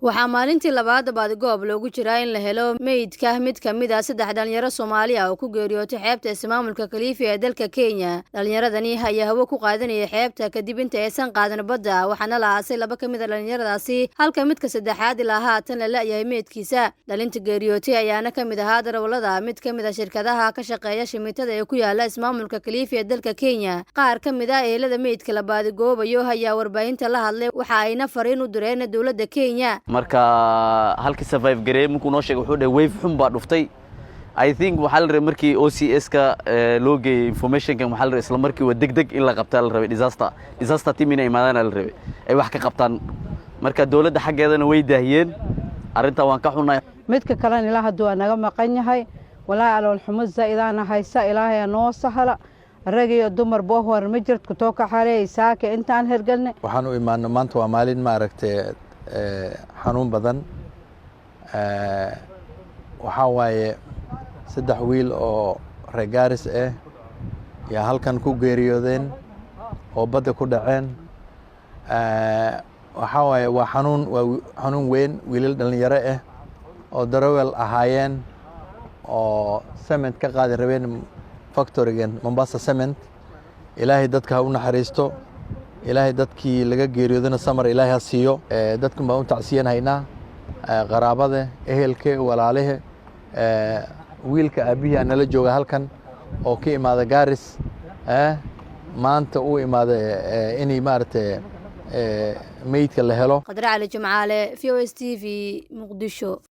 waxaa maalintii labaad baadgoob loogu jiraa in la helo meydka mid ka mid ah 3 dhalinyaro Soomaali ah oo ku geeriyootay xeebta ismaamulka Kilifi ee dalka Kenya. Dhalinyaradani ayaa hawo ku qaadanayay xeebta kadib inta aysan qaadan badda, waxaana la aasay 2 ka mid ah dhalinyaradaasi, halka midka saddexaad ilaa haatan la la'yahay meydkiisa. Dhalinta geeriyootay ayaana ka mid ahaa darawalada mid ka mid ah shirkadaha ka shaqeeya shimitada ee ku yaala ismaamulka Kilifi ee dalka Kenya. Qaar ka mid ah eelada meydka la baadgoobayo ayaa warbaahinta la hadlay, waxa ayna fariin u direen dawladda Kenya. marka halkii survive gareey markuu noo sheegay wuxuu dhahay wave xun baa dhuftay. I think waxa la rabay markii OCS ka loo geeyay information kan waxa la rabay isla markii waa degdeg in la qabtaa la rabay disaster team inay imaadaan la rabay ay wax ka qabtaan. Marka dawladda xaggeedana way daahiyeen arinta waan ka xunahay. midka kale ilaaha duwa naga maqan yahay walaa alool xumo zaidana haysa ilaahay noo sahla ragiyo dumar boo hor ma jirto ku tooka xalay saaka intaan hergalnay. waxaan u imaanay maanta waa maalin ma aragtay xanuun badan waxa waaye 3 wiil oo reegaaris ah ya halkan ku geeriyoodeen oo badda ku dhaceen. waxa waaye waa xanuun weyn wiilal dhalinyaro ah oo darawal ahaayeen oo cement ka qaadi rabeen factory-gan Mombasa Cement. ilaahay dadka ha u naxariisto, ilaahay dadkii laga geeriyoodana samar ilaahay ha siiyo. dadku ma u tacsiyanayna qaraabada ehelka walaalaha wiilka abihi nala jooga halkan oo ka imaada Gaaris maanta uu imaada inay maartay meydka la helo. Qadra Ali Jumcaale, VOS TV, Muqdisho.